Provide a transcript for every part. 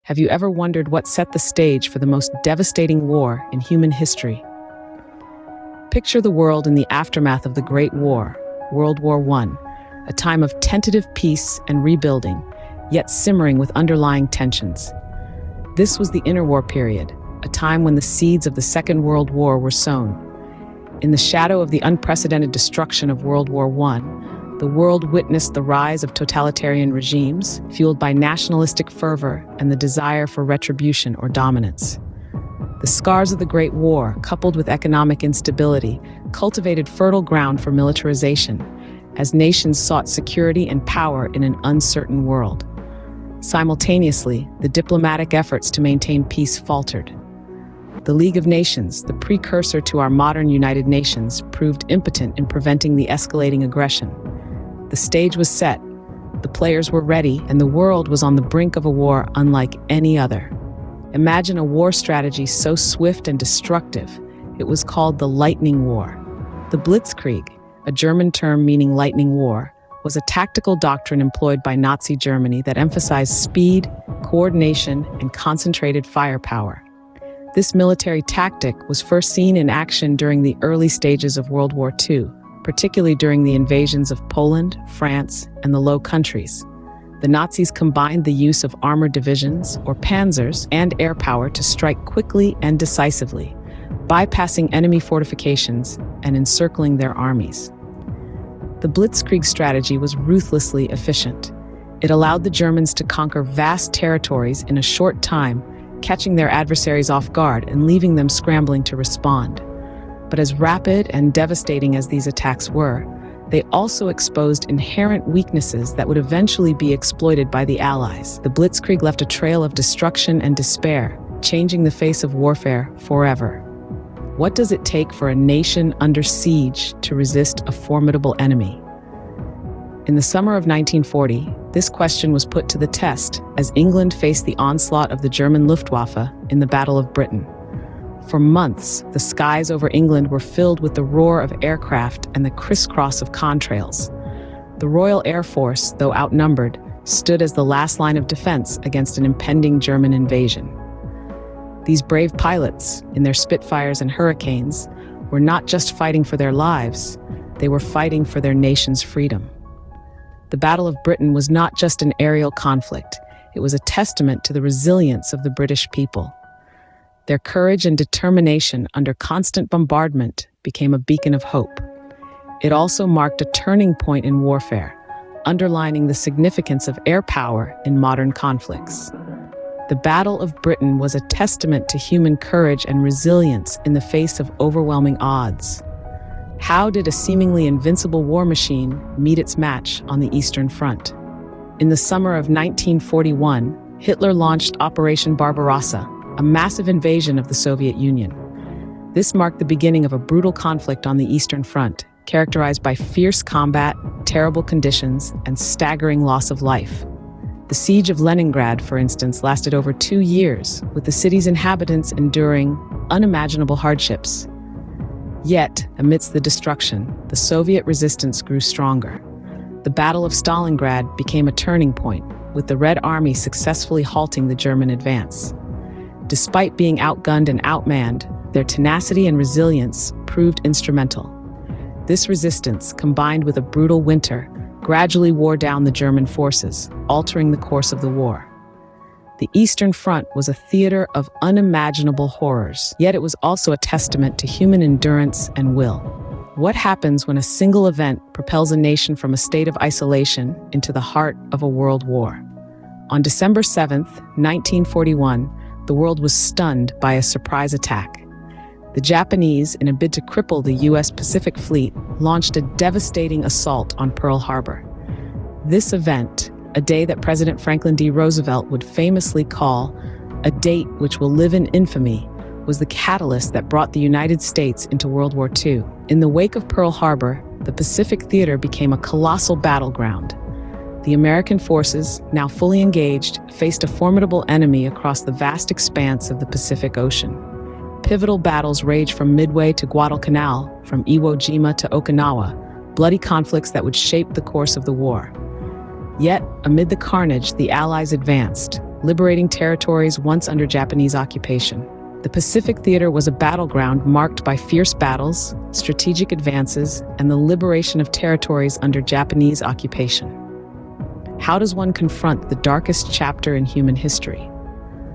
Have you ever wondered what set the stage for the most devastating war in human history? Picture the world in the aftermath of the Great War, World War I, a time of tentative peace and rebuilding, yet simmering with underlying tensions. This was the Interwar Period, a time when the seeds of the Second World War were sown. In the shadow of the unprecedented destruction of World War I, the world witnessed the rise of totalitarian regimes, fueled by nationalistic fervor and the desire for retribution or dominance. The scars of the Great War, coupled with economic instability, cultivated fertile ground for militarization, as nations sought security and power in an uncertain world. Simultaneously, the diplomatic efforts to maintain peace faltered. The League of Nations, the precursor to our modern United Nations, proved impotent in preventing the escalating aggression. The stage was set, the players were ready, and the world was on the brink of a war unlike any other. Imagine a war strategy so swift and destructive, it was called the Lightning War. The Blitzkrieg, a German term meaning lightning war, was a tactical doctrine employed by Nazi Germany that emphasized speed, coordination, and concentrated firepower. This military tactic was first seen in action during the early stages of World War II, particularly during the invasions of Poland, France, and the Low Countries. The Nazis combined the use of armored divisions, or panzers, and air power to strike quickly and decisively, bypassing enemy fortifications and encircling their armies. The Blitzkrieg strategy was ruthlessly efficient. It allowed the Germans to conquer vast territories in a short time, catching their adversaries off guard and leaving them scrambling to respond. But as rapid and devastating as these attacks were, they also exposed inherent weaknesses that would eventually be exploited by the Allies. The Blitzkrieg left a trail of destruction and despair, changing the face of warfare forever. What does it take for a nation under siege to resist a formidable enemy? In the summer of 1940, this question was put to the test as England faced the onslaught of the German Luftwaffe in the Battle of Britain. For months, the skies over England were filled with the roar of aircraft and the crisscross of contrails. The Royal Air Force, though outnumbered, stood as the last line of defense against an impending German invasion. These brave pilots, in their Spitfires and Hurricanes, were not just fighting for their lives, they were fighting for their nation's freedom. The Battle of Britain was not just an aerial conflict, it was a testament to the resilience of the British people. Their courage and determination under constant bombardment became a beacon of hope. It also marked a turning point in warfare, underlining the significance of air power in modern conflicts. The Battle of Britain was a testament to human courage and resilience in the face of overwhelming odds. How did a seemingly invincible war machine meet its match on the Eastern Front? In the summer of 1941, Hitler launched Operation Barbarossa, a massive invasion of the Soviet Union. This marked the beginning of a brutal conflict on the Eastern Front, characterized by fierce combat, terrible conditions, and staggering loss of life. The siege of Leningrad, for instance, lasted over 2 years, with the city's inhabitants enduring unimaginable hardships. Yet, amidst the destruction, the Soviet resistance grew stronger. The Battle of Stalingrad became a turning point, with the Red Army successfully halting the German advance. Despite being outgunned and outmanned, their tenacity and resilience proved instrumental. This resistance, combined with a brutal winter, gradually wore down the German forces, altering the course of the war. The Eastern Front was a theater of unimaginable horrors, yet it was also a testament to human endurance and will. What happens when a single event propels a nation from a state of isolation into the heart of a world war? On December 7, 1941, the world was stunned by a surprise attack. The Japanese, in a bid to cripple the U.S. Pacific Fleet, launched a devastating assault on Pearl Harbor. This event, a day that President Franklin D. Roosevelt would famously call a date which will live in infamy, was the catalyst that brought the United States into World War II. In the wake of Pearl Harbor, the Pacific theater became a colossal battleground. The American forces, now fully engaged, faced a formidable enemy across the vast expanse of the Pacific Ocean. Pivotal battles raged from Midway to Guadalcanal, from Iwo Jima to Okinawa, bloody conflicts that would shape the course of the war. Yet, amid the carnage, the Allies advanced, liberating territories once under Japanese occupation. The Pacific Theater was a battleground marked by fierce battles, strategic advances, and the liberation of territories under Japanese occupation. How does one confront the darkest chapter in human history?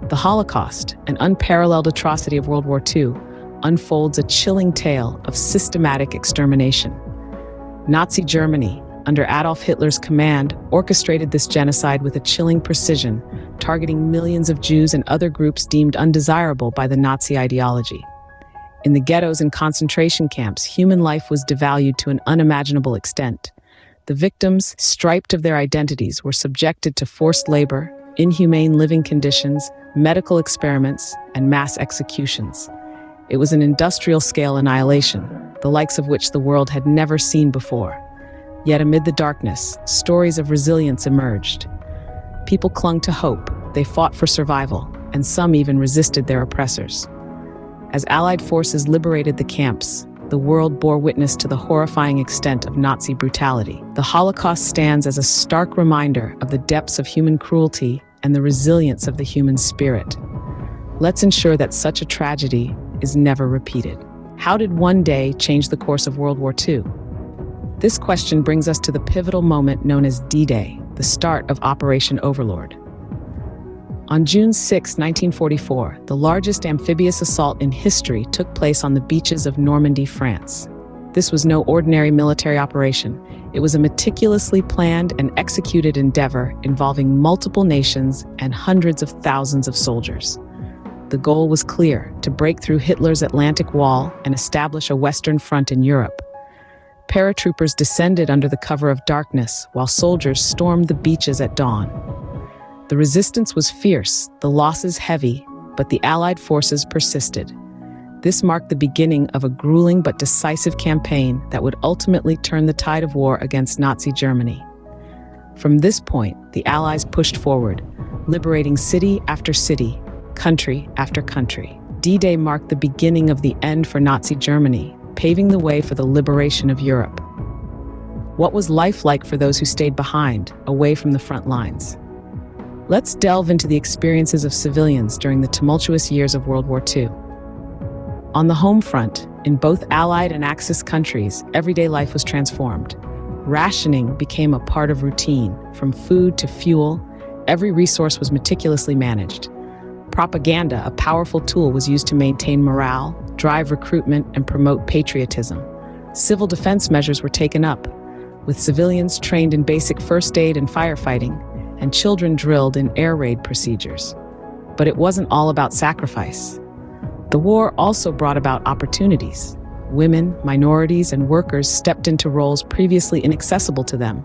The Holocaust, an unparalleled atrocity of World War II, unfolds a chilling tale of systematic extermination. Nazi Germany, under Adolf Hitler's command, orchestrated this genocide with a chilling precision, targeting millions of Jews and other groups deemed undesirable by the Nazi ideology. In the ghettos and concentration camps, human life was devalued to an unimaginable extent. The victims, stripped of their identities, were subjected to forced labor, inhumane living conditions, medical experiments, and mass executions. It was an industrial-scale annihilation, the likes of which the world had never seen before. Yet amid the darkness, stories of resilience emerged. People clung to hope, they fought for survival, and some even resisted their oppressors. As Allied forces liberated the camps, the world bore witness to the horrifying extent of Nazi brutality. The Holocaust stands as a stark reminder of the depths of human cruelty and the resilience of the human spirit. Let's ensure that such a tragedy is never repeated. How did one day change the course of World War II? This question brings us to the pivotal moment known as D-Day, the start of Operation Overlord. On June 6, 1944, the largest amphibious assault in history took place on the beaches of Normandy, France. This was no ordinary military operation. It was a meticulously planned and executed endeavor involving multiple nations and hundreds of thousands of soldiers. The goal was clear: to break through Hitler's Atlantic Wall and establish a Western Front in Europe. Paratroopers descended under the cover of darkness, while soldiers stormed the beaches at dawn. The resistance was fierce, the losses heavy, but the Allied forces persisted. This marked the beginning of a grueling but decisive campaign that would ultimately turn the tide of war against Nazi Germany. From this point, the Allies pushed forward, liberating city after city, country after country. D-Day marked the beginning of the end for Nazi Germany, paving the way for the liberation of Europe. What was life like for those who stayed behind, away from the front lines? Let's delve into the experiences of civilians during the tumultuous years of World War II. On the home front, in both Allied and Axis countries, everyday life was transformed. Rationing became a part of routine. From food to fuel, every resource was meticulously managed. Propaganda, a powerful tool, was used to maintain morale, drive recruitment, and promote patriotism. Civil defense measures were taken up, with civilians trained in basic first aid and firefighting, and children drilled in air raid procedures. But it wasn't all about sacrifice. The war also brought about opportunities. Women, minorities, and workers stepped into roles previously inaccessible to them,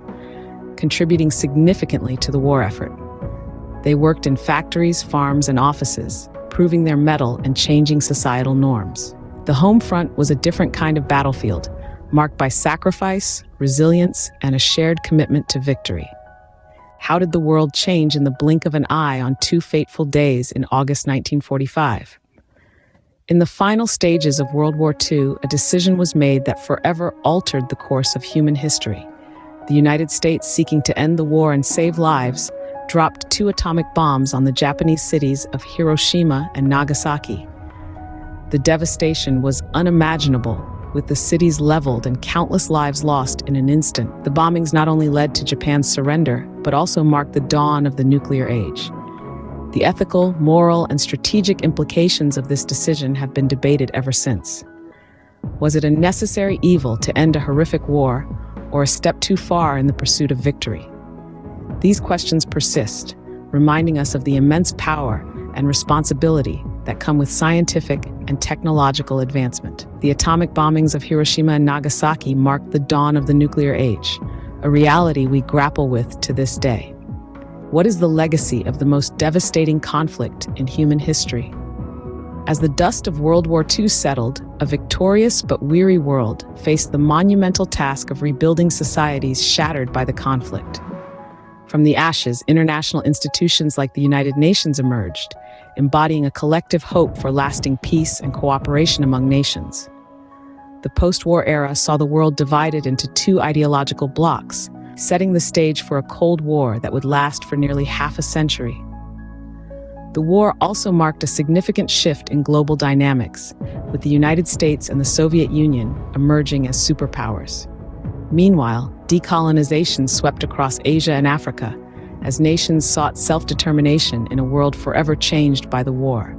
contributing significantly to the war effort. They worked in factories, farms, and offices, proving their mettle and changing societal norms. The home front was a different kind of battlefield, marked by sacrifice, resilience, and a shared commitment to victory. How did the world change in the blink of an eye on two fateful days in August 1945? In the final stages of World War II, a decision was made that forever altered the course of human history. The United States, seeking to end the war and save lives, dropped 2 atomic bombs on the Japanese cities of Hiroshima and Nagasaki. The devastation was unimaginable, with the cities leveled and countless lives lost in an instant. The bombings not only led to Japan's surrender, but also marked the dawn of the nuclear age. The ethical, moral, and strategic implications of this decision have been debated ever since. Was it a necessary evil to end a horrific war, or a step too far in the pursuit of victory? These questions persist, reminding us of the immense power and responsibility that come with scientific and technological advancement. The atomic bombings of Hiroshima and Nagasaki marked the dawn of the nuclear age, a reality we grapple with to this day. What is the legacy of the most devastating conflict in human history? As the dust of World War II settled, a victorious but weary world faced the monumental task of rebuilding societies shattered by the conflict. From the ashes, international institutions like the United Nations emerged, embodying a collective hope for lasting peace and cooperation among nations. The post-war era saw the world divided into 2 ideological blocs, setting the stage for a Cold War that would last for nearly half a century. The war also marked a significant shift in global dynamics, with the United States and the Soviet Union emerging as superpowers. Meanwhile, decolonization swept across Asia and Africa, as nations sought self-determination in a world forever changed by the war.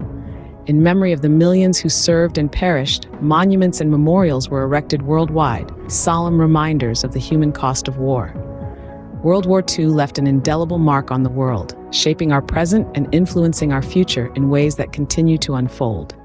In memory of the millions who served and perished, monuments and memorials were erected worldwide, solemn reminders of the human cost of war. World War II left an indelible mark on the world, shaping our present and influencing our future in ways that continue to unfold.